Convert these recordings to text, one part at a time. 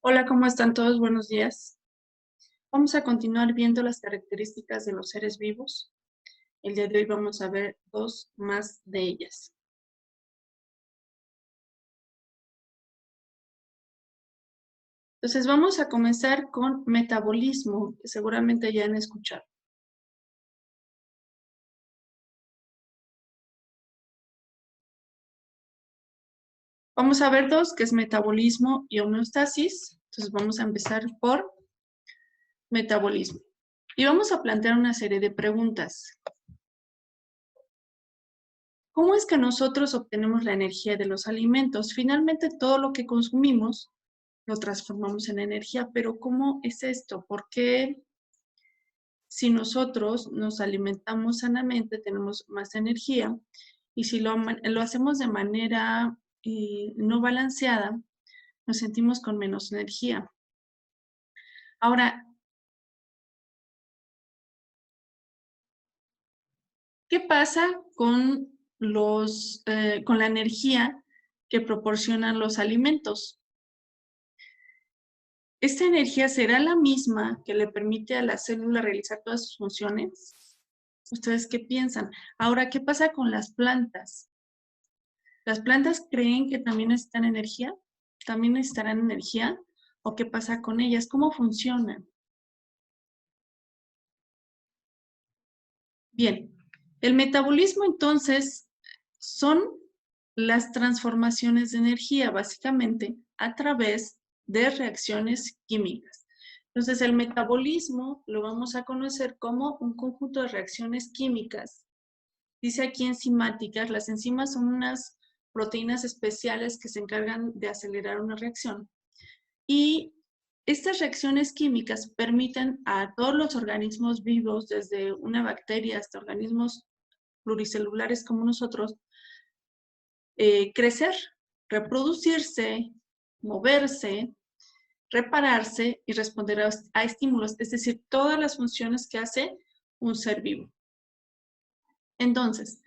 Hola, ¿cómo están todos? Buenos días. Vamos a continuar viendo las características de los seres vivos. El día de hoy vamos a ver dos más de ellas. Entonces vamos a comenzar con metabolismo, que seguramente ya han escuchado. Vamos a ver dos, que es metabolismo y homeostasis. Entonces vamos a empezar por metabolismo. Y vamos a plantear una serie de preguntas. ¿Cómo es que nosotros obtenemos la energía de los alimentos? Finalmente, todo lo que consumimos lo transformamos en energía, pero ¿cómo es esto? ¿Por qué si nosotros nos alimentamos sanamente tenemos más energía y si lo hacemos de manera no balanceada, nos sentimos con menos energía? Ahora, ¿qué pasa con con la energía que proporcionan los alimentos? ¿Esta energía será la misma que le permite a la célula realizar todas sus funciones? ¿Ustedes qué piensan? Ahora, ¿qué pasa con las plantas? ¿Las plantas creen que también necesitan energía? ¿También necesitarán energía? ¿O qué pasa con ellas? ¿Cómo funcionan? Bien, el metabolismo entonces son las transformaciones de energía, básicamente, a través de reacciones químicas. Entonces, el metabolismo lo vamos a conocer como un conjunto de reacciones químicas. Dice aquí enzimáticas, las enzimas son unas proteínas especiales que se encargan de acelerar una reacción. Y estas reacciones químicas permiten a todos los organismos vivos, desde una bacteria hasta organismos pluricelulares como nosotros, crecer, reproducirse, moverse, repararse y responder a estímulos, es decir, todas las funciones que hace un ser vivo. Entonces,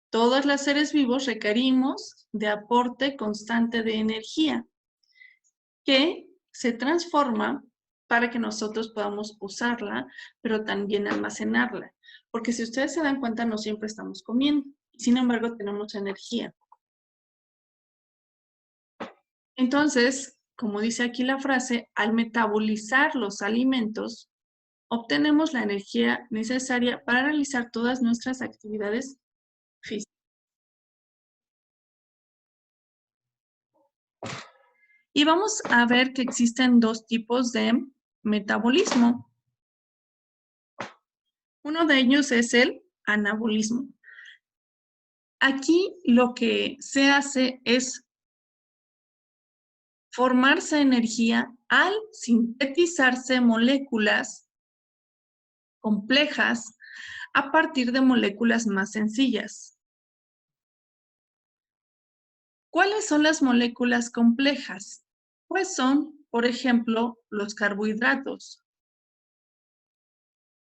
todos los seres vivos requerimos de aporte constante de energía que se transforma para que nosotros podamos usarla, pero también almacenarla. Porque si ustedes se dan cuenta, no siempre estamos comiendo. Sin embargo, tenemos energía. Entonces, como dice aquí la frase, al metabolizar los alimentos, obtenemos la energía necesaria para realizar todas nuestras actividades físicas. Y vamos a ver que existen dos tipos de metabolismo. Uno de ellos es el anabolismo. Aquí lo que se hace es formarse energía al sintetizarse moléculas complejas a partir de moléculas más sencillas. ¿Cuáles son las moléculas complejas? Pues son, por ejemplo, los carbohidratos,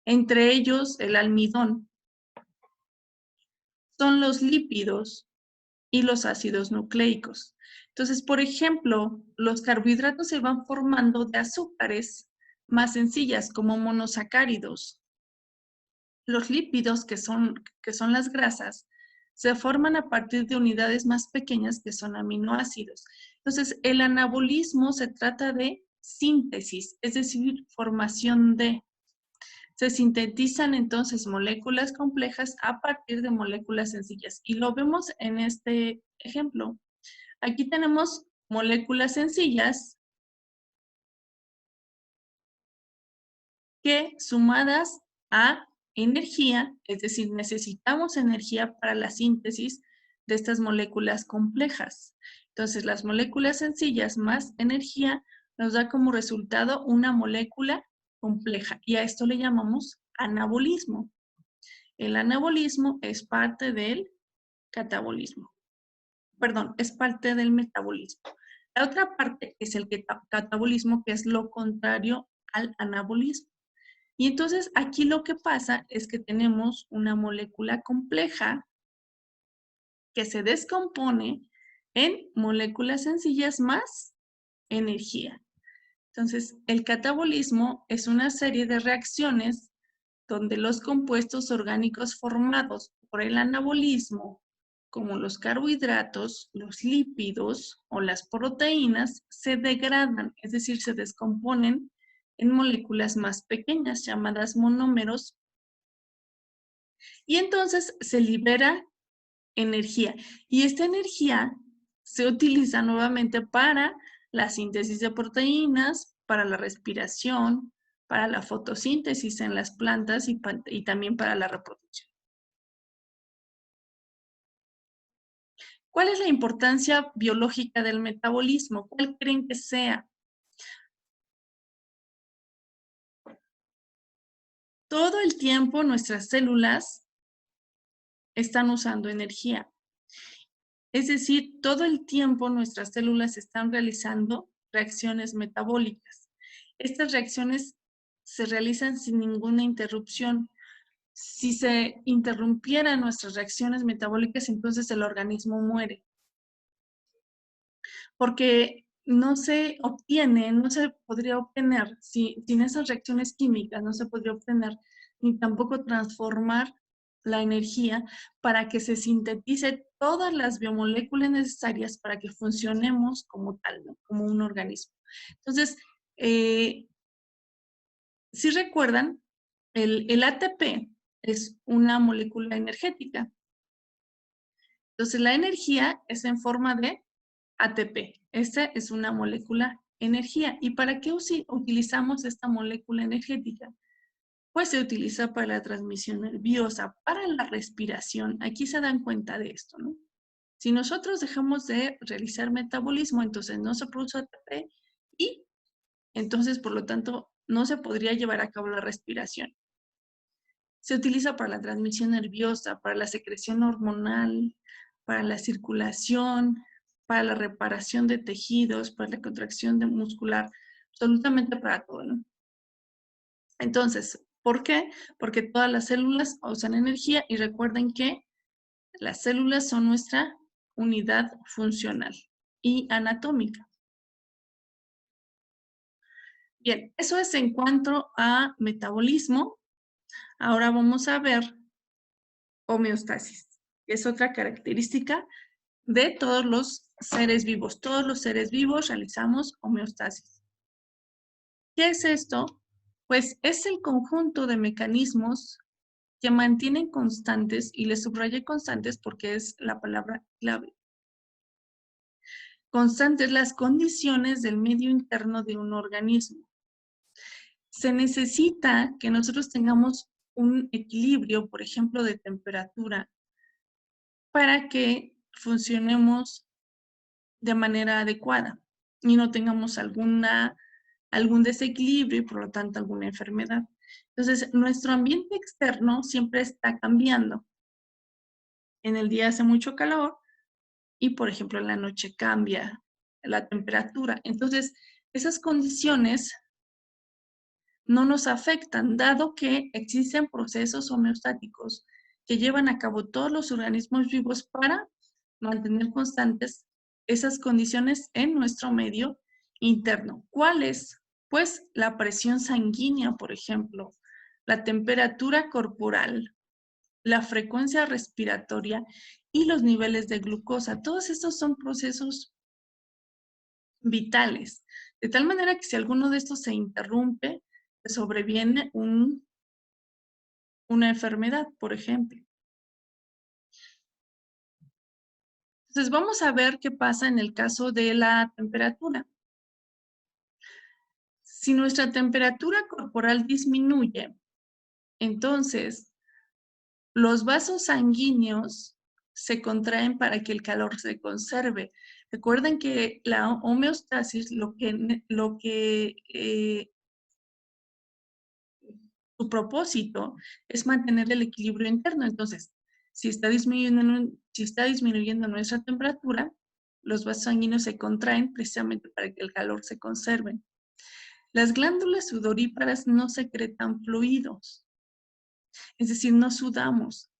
entre ellos el almidón, son los lípidos y los ácidos nucleicos. Entonces, por ejemplo, los carbohidratos se van formando de azúcares más sencillas como monosacáridos. Los lípidos, que son las grasas, se forman a partir de unidades más pequeñas que son aminoácidos. Entonces, el anabolismo se trata de síntesis, es decir, formación de. Se sintetizan entonces moléculas complejas a partir de moléculas sencillas. Y lo vemos en este ejemplo. Aquí tenemos moléculas sencillas que sumadas a energía, es decir, necesitamos energía para la síntesis de estas moléculas complejas. Entonces, las moléculas sencillas más energía nos da como resultado una molécula compleja y a esto le llamamos anabolismo. El anabolismo es parte del catabolismo. Perdón, es parte del metabolismo. La otra parte es el catabolismo, que es lo contrario al anabolismo. Y entonces aquí lo que pasa es que tenemos una molécula compleja que se descompone en moléculas sencillas más energía. Entonces, el catabolismo es una serie de reacciones donde los compuestos orgánicos formados por el anabolismo, como los carbohidratos, los lípidos o las proteínas, se degradan, es decir, se descomponen en moléculas más pequeñas llamadas monómeros, y entonces se libera energía. Y esta energía se utiliza nuevamente para la síntesis de proteínas, para la respiración, para la fotosíntesis en las plantas y también para la reproducción. ¿Cuál es la importancia biológica del metabolismo? ¿Cuál creen que sea? Todo el tiempo nuestras células están usando energía. Es decir, todo el tiempo nuestras células están realizando reacciones metabólicas. Estas reacciones se realizan sin ninguna interrupción. Si se interrumpieran nuestras reacciones metabólicas, entonces el organismo muere. Porque no se obtiene, no se podría obtener, sin esas reacciones químicas, no se podría obtener ni tampoco transformar la energía para que se sintetice todas las biomoléculas necesarias para que funcionemos como tal, ¿no? Como un organismo. Entonces, si recuerdan, el ATP es una molécula energética. Entonces, la energía es en forma de ATP. Esta es una molécula energía. ¿Y para qué utilizamos esta molécula energética? Pues se utiliza para la transmisión nerviosa, para la respiración. Aquí se dan cuenta de esto, ¿no? Si nosotros dejamos de realizar metabolismo, entonces no se produce ATP y entonces, por lo tanto, no se podría llevar a cabo la respiración. Se utiliza para la transmisión nerviosa, para la secreción hormonal, para la circulación, para la reparación de tejidos, para la contracción muscular, absolutamente para todo, ¿no? Entonces, ¿por qué? Porque todas las células usan energía y recuerden que las células son nuestra unidad funcional y anatómica. Bien, eso es en cuanto a metabolismo. Ahora vamos a ver homeostasis, que es otra característica de todos los seres vivos. Todos los seres vivos realizamos homeostasis. ¿Qué es esto? Pues es el conjunto de mecanismos que mantienen constantes, y les subrayé constantes porque es la palabra clave. Constantes las condiciones del medio interno de un organismo. Se necesita que nosotros tengamos un equilibrio, por ejemplo, de temperatura, para que funcionemos de manera adecuada y no tengamos algún desequilibrio y por lo tanto alguna enfermedad. Entonces, nuestro ambiente externo siempre está cambiando. En el día hace mucho calor y, por ejemplo, en la noche cambia la temperatura. Entonces, esas condiciones no nos afectan, dado que existen procesos homeostáticos que llevan a cabo todos los organismos vivos para mantener constantes esas condiciones en nuestro medio interno. ¿Cuáles? Pues la presión sanguínea, por ejemplo, la temperatura corporal, la frecuencia respiratoria y los niveles de glucosa. Todos estos son procesos vitales, de tal manera que si alguno de estos se interrumpe, sobreviene una enfermedad, por ejemplo. Entonces, vamos a ver qué pasa en el caso de la temperatura. Si nuestra temperatura corporal disminuye, entonces los vasos sanguíneos se contraen para que el calor se conserve. Recuerden que la homeostasis, su propósito es mantener el equilibrio interno. Entonces, si está disminuyendo nuestra temperatura, los vasos sanguíneos se contraen precisamente para que el calor se conserve. Las glándulas sudoríparas no secretan fluidos, es decir, no sudamos.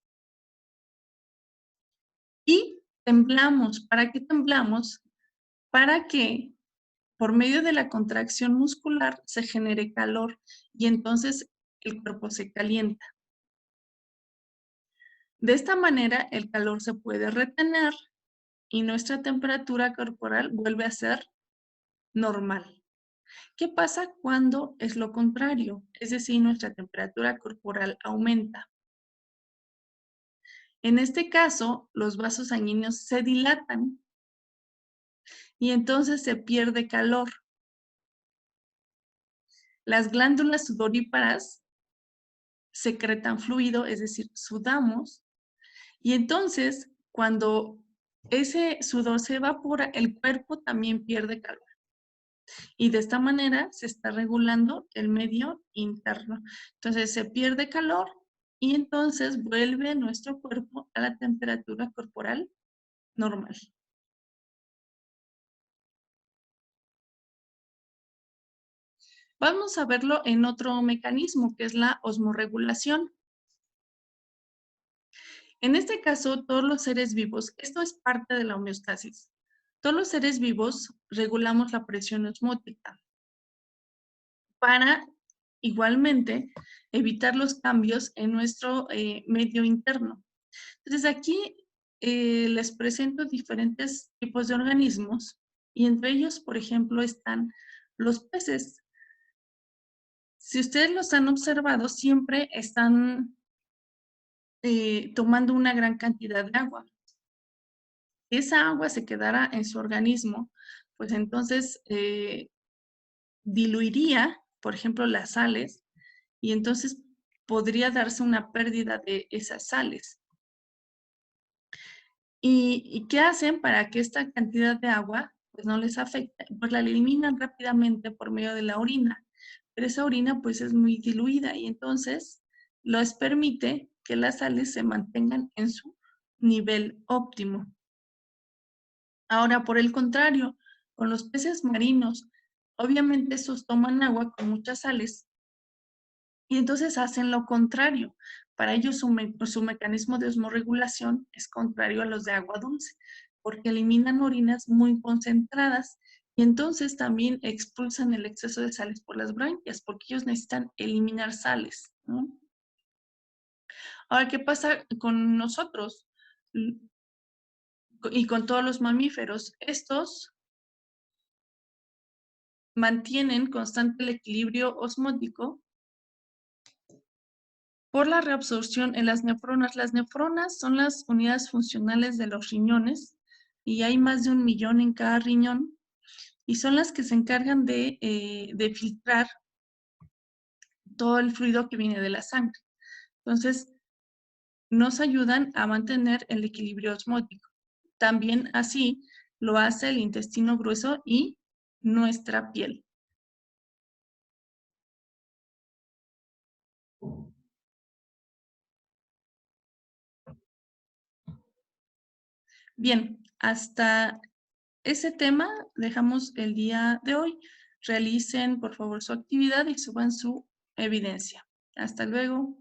Y temblamos. ¿Para qué temblamos? Para que por medio de la contracción muscular se genere calor y entonces el cuerpo se calienta. De esta manera el calor se puede retener y nuestra temperatura corporal vuelve a ser normal. ¿Qué pasa cuando es lo contrario? Es decir, nuestra temperatura corporal aumenta. En este caso, los vasos sanguíneos se dilatan y entonces se pierde calor. Las glándulas sudoríparas secretan fluido, es decir, sudamos, y entonces cuando ese sudor se evapora, el cuerpo también pierde calor. Y de esta manera se está regulando el medio interno. Entonces se pierde calor y entonces vuelve nuestro cuerpo a la temperatura corporal normal. Vamos a verlo en otro mecanismo, que es la osmorregulación. En este caso, todos los seres vivos, esto es parte de la homeostasis. Todos los seres vivos regulamos la presión osmótica para igualmente evitar los cambios en nuestro medio interno. Entonces aquí les presento diferentes tipos de organismos y entre ellos, por ejemplo, están los peces. Si ustedes los han observado, siempre están tomando una gran cantidad de agua. Si esa agua se quedara en su organismo, pues entonces diluiría, por ejemplo, las sales y entonces podría darse una pérdida de esas sales. ¿Y qué hacen para que esta cantidad de agua pues no les afecte? Pues la eliminan rápidamente por medio de la orina, pero esa orina pues es muy diluida y entonces les permite que las sales se mantengan en su nivel óptimo. Ahora, por el contrario, con los peces marinos, obviamente esos toman agua con muchas sales y entonces hacen lo contrario. Para ellos su mecanismo de osmorregulación es contrario a los de agua dulce, porque eliminan orinas muy concentradas y entonces también expulsan el exceso de sales por las branquias, porque ellos necesitan eliminar sales, ¿no? Ahora, ¿qué pasa con nosotros y con todos los mamíferos? Estos mantienen constante el equilibrio osmótico por la reabsorción en las nefronas. Las nefronas son las unidades funcionales de los riñones y hay más de 1 millón en cada riñón y son las que se encargan de filtrar todo el fluido que viene de la sangre. Entonces, nos ayudan a mantener el equilibrio osmótico. También así lo hace el intestino grueso y nuestra piel. Bien, hasta ese tema dejamos el día de hoy. Realicen, por favor, su actividad y suban su evidencia. Hasta luego.